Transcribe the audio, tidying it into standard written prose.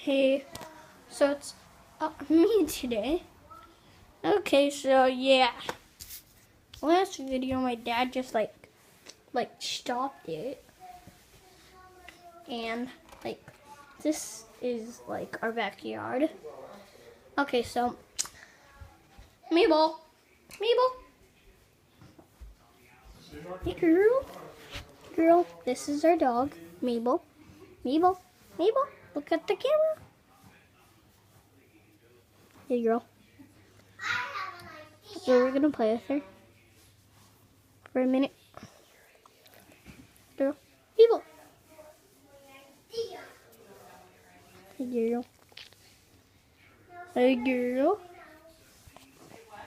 Hey, so it's me today. Okay, so yeah, last video my dad just like stopped it, and like this is like our backyard. Okay, so Mabel, hey girl, this is our dog, Mabel, look at the camera. Hey girl. So we're gonna play with her for a minute. Girl. People. Hey girl. Hey girl.